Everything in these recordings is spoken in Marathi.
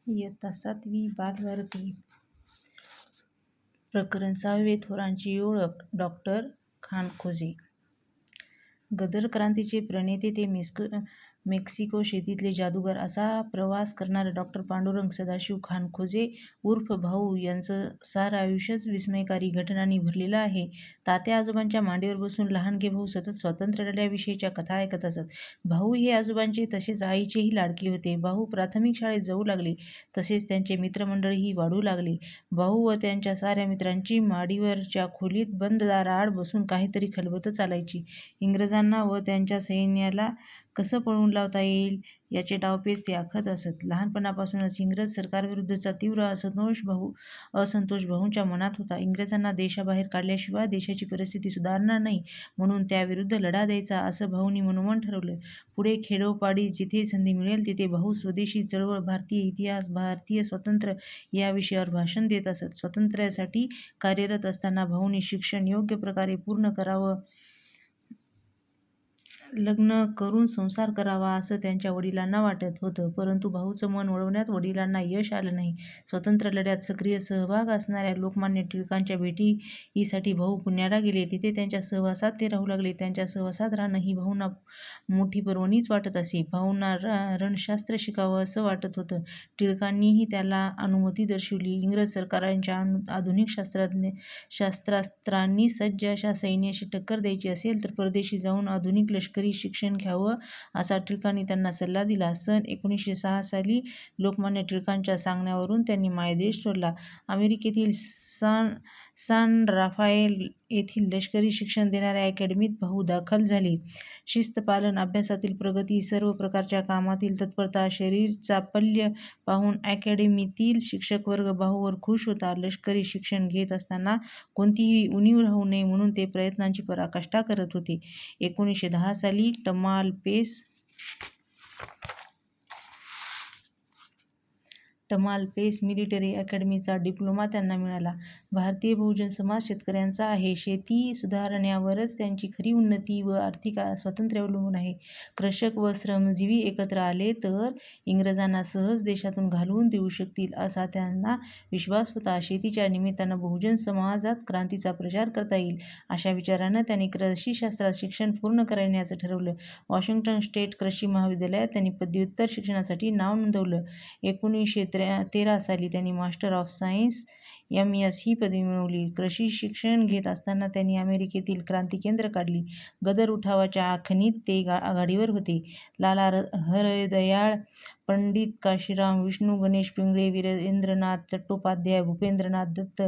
इयत्ता 7वी बालभारती. प्रकरण 6वे. थोरांची ओळख. डॉक्टर खानखोजे. गदर क्रांतीचे प्रणेते ते मेक्सिको शेतीतले जादूगार असा प्रवास करणारे डॉक्टर पांडुरंग सदाशिव खानखोजे उर्फ भाऊ यांचं सारं आयुष्यच विस्मयकारी घटनांनी भरलेलं आहे. तात्या आजोबांच्या मांडीवर बसून लहानगे भाऊ सतत स्वातंत्र्य लढ्याविषयीच्या कथा ऐकत असत. भाऊ हे आजोबांचे तसेच आईचेही लाडके होते. भाऊ प्राथमिक शाळेत जाऊ लागले तसेच त्यांचे मित्रमंडळीही वाढू लागले. भाऊ व त्यांच्या साऱ्या मित्रांची माडीवरच्या खोलीत बंद दाराआड बसून काहीतरी खलबतं चालायची. इंग्रजांना व त्यांच्या सैन्याला कसं पळवून लावता येईल याचे डावपेच ते आखत असत. लहानपणापासूनच इंग्रज सरकारविरुद्धचा तीव्र असंतोष भाऊंच्या मनात होता. इंग्रजांना देशाबाहेर काढल्याशिवाय देशाची परिस्थिती सुधारणार नाही म्हणून त्याविरुद्ध लढा द्यायचा असं भाऊंनी मनोमन ठरवलं. पुढे खेडोपाडी जिथे संधी मिळेल तिथे भाऊ स्वदेशी चळवळ, भारतीय इतिहास, भारतीय स्वातंत्र्य या विषयावर भाषण देत असत. स्वातंत्र्यासाठी कार्यरत असताना भाऊंनी शिक्षण योग्य प्रकारे पूर्ण करावं, लग्न करून संसार करावा असं त्यांच्या वडिलांना वाटत होतं. परंतु भाऊचं मन वळवण्यात वडिलांना यश आलं नाही. स्वातंत्र्य लढ्यात सक्रिय सहभाग असणाऱ्या लोकमान्य टिळकांच्या भेटीसाठी भाऊ पुण्याला गेले. तिथे त्यांच्या सहवासात ते राहू लागले. त्यांच्या सहवासात राहणं ही भाऊंना मोठी पर्वणीच वाटत असे. भाऊंना रणशास्त्र शिकावं असं वाटत होतं. टिळकांनीही त्याला अनुमती दर्शवली. इंग्रज सरकारांच्या आधुनिक शस्त्रास्त्रांनी सज्ज अशा सैन्याशी टक्कर द्यायची असेल तर परदेशी जाऊन आधुनिक लष्करी शिक्षण घ्यावं असा टिळकांनी त्यांना सल्ला दिला. सन 1906 साली लोकमान्य टिळकांच्या सांगण्यावरून त्यांनी मायदेश सोडला. अमेरिकेतील सान राफाएल येथील लष्करी शिक्षण देणाऱ्या अकॅडमीत भाऊ दाखल झाले. शिस्तपालन, अभ्यासातील प्रगती, सर्व प्रकारच्या कामातील तत्परता, शरीरचापल्य पाहून अकॅडमीतील शिक्षकवर्ग भाऊवर खुश होता. लष्करी शिक्षण घेत असताना कोणतीही उणीव राहू नये म्हणून ते प्रयत्नांची पराकाष्ठा करत होते. 1910 साली टमालपेस मिलिटरी अकॅडमीचा डिप्लोमा त्यांना मिळाला. भारतीय बहुजन समाज शेतकऱ्यांचा आहे. शेती सुधारण्यावरच त्यांची खरी उन्नती व आर्थिक स्वातंत्र्य अवलंबून आहे. कृषक व श्रमजीवी एकत्र आले तर इंग्रजांना सहज देशातून घालवून देऊ शकतील असा त्यांना विश्वास होता. शेतीच्या निमित्तानं बहुजन समाजात क्रांतीचा प्रचार करता येईल अशा विचारानं त्यांनी कृषीशास्त्रात शिक्षण पूर्ण करण्याचं ठरवलं. वॉशिंग्टन स्टेट कृषी महाविद्यालयात त्यांनी पदव्युत्तर शिक्षणासाठी नाव नोंदवलं. 1913 साली त्यांनी मास्टर ऑफ सायन्स MS ही पदवी मिळवली. कृषी शिक्षण घेत असताना त्यांनी अमेरिकेतील क्रांती केंद्र काढली. गदर उठावाच्या आखणीत ते आघाडीवर होते. लाला हरदयाळ, पंडित काशीराम, विष्णू गणेश पिंगळे, वीरेंद्रनाथ चट्टोपाध्याय, भूपेंद्रनाथ दत्त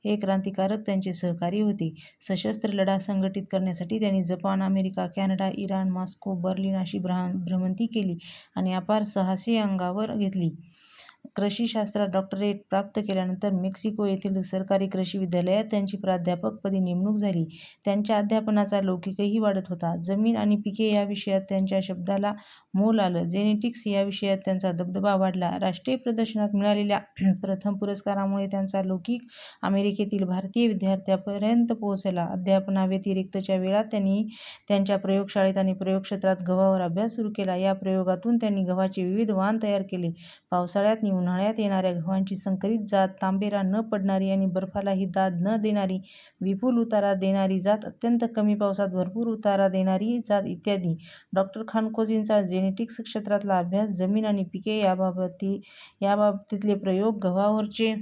हे क्रांतिकारक त्यांचे सहकारी होते. सशस्त्र लढा संघटित करण्यासाठी त्यांनी Japan, America, Canada, Iran, Moscow, Berlin अशी भ्रमंती केली आणि अपार साहसे अंगावर घेतली. कृषीशास्त्रात डॉक्टरेट प्राप्त केल्यानंतर मेक्सिको येथील सरकारी कृषी विद्यालयात त्यांची प्राध्यापकपदी नेमणूक झाली. त्यांच्या अध्यापनाचा लौकिकही वाढत होता. जमीन आणि पिके या विषयात त्यांच्या शब्दाला मोल आलं. जेनेटिक्स या विषयात त्यांचा दबदबा वाढला. राष्ट्रीय प्रदर्शनात मिळालेल्या प्रथम पुरस्कारामुळे त्यांचा लौकिक अमेरिकेतील भारतीय विद्यार्थ्यांपर्यंत पोहोचला. अध्यापनाव्यतिरिक्तच्या वेळात त्यांनी त्यांच्या प्रयोगशाळेत आणि प्रयोगक्षेत्रात गव्हावर अभ्यास सुरू केला. या प्रयोगातून त्यांनी गव्हाचे विविध वाण तयार केले. पावसाळ्यात आणि उन्हाळ्यात येणाऱ्या गव्हांची संकरित जात, तांबेरा न पडणारी आणि बर्फालाही दाद न देणारी, विपुल उतारा देणारी जात, अत्यंत कमी पावसात भरपूर उतारा देणारी जात इत्यादी. डॉक्टर खानखोजेंचा जेनेटिक्स क्षेत्रातला अभ्यास, जमीन आणि पिके याबाबतीतले प्रयोग, गव्हावरचे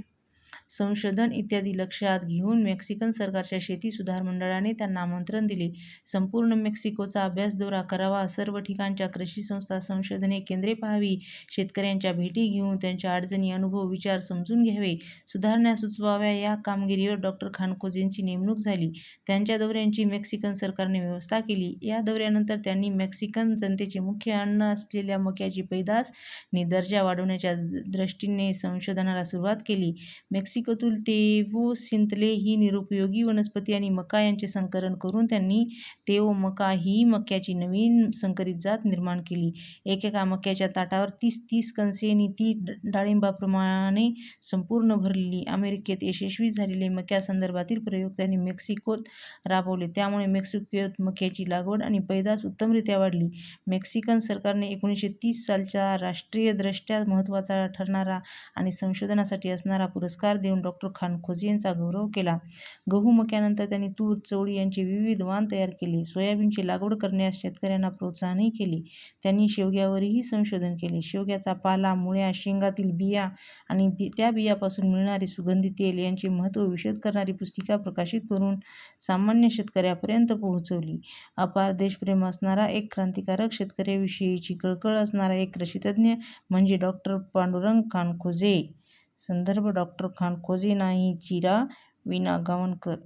संशोधन इत्यादी लक्षात घेऊन मेक्सिकन सरकारच्या शेती सुधार मंडळाने त्यांना आमंत्रण दिले. संपूर्ण मेक्सिकोचा अभ्यासदौरा करावा, सर्व ठिकाणच्या कृषी संस्था, संशोधने केंद्रे पाहावी, शेतकऱ्यांच्या भेटी घेऊन त्यांच्या अडचणी, अनुभव, विचार समजून घ्यावे, सुधारणा सुचवाव्या या कामगिरीवर डॉक्टर खानखोजेंची नेमणूक झाली. त्यांच्या दौऱ्यांची मेक्सिकन सरकारने व्यवस्था केली. या दौऱ्यानंतर त्यांनी मेक्सिकन जनतेचे मुख्य अन्न असलेल्या मक्याची पैदास नि दर्जा वाढवण्याच्या दृष्टीने संशोधनाला सुरुवात केली. मेक्सिकोतील तेओसिंतले ही निरुपयोगी वनस्पती आणि मका यांचे संकरण करून त्यांनी तेओ मका ही मक्याची नवीन संकरित जात निर्माण केली. एकेका मक्याच्या ताटावर 30-30 कणसे आणि ती डाळिंबाप्रमाणे संपूर्ण भरलेली. अमेरिकेत यशस्वी झालेले मक्यासंदर्भातील प्रयोग त्यांनी मेक्सिकोत राबवले. त्यामुळे मेक्सिकोत मक्याची लागवड आणि पैदास उत्तमरित्या वाढली. मेक्सिकन सरकारने 1930 सालचा राष्ट्रीयदृष्ट्या महत्त्वाचा ठरणारा आणि संशोधनासाठी असणारा पुरस्कार देऊन डॉ. खान खोजे यांचा गौरव केला. गहू, मक्यानंतर त्यांनी तूर, चवळी यांचे विविध वाण तयार केले. सोयाबीनची लागवड करण्यास शेतकऱ्यांना प्रोत्साहनही केले. त्यांनी शेवग्यावरही संशोधन केले. शेवग्याचा पाला, मुळ्या, शेंगातील बिया आणि त्या बियापासून मिळणारे सुगंधी तेल यांचे महत्त्व विशद करणारी पुस्तिका प्रकाशित करून सामान्य शेतकऱ्यापर्यंत पोहोचवली. अपार देशप्रेम असणारा एक क्रांतिकारक, शेतकऱ्याविषयीची कळकळ असणारा एक कृषितज्ञ म्हणजे डॉ. पांडुरंग खानखोजे. संदर्भ डॉ. खानखोजे नाही चिरा. वि. ना. गावणकर.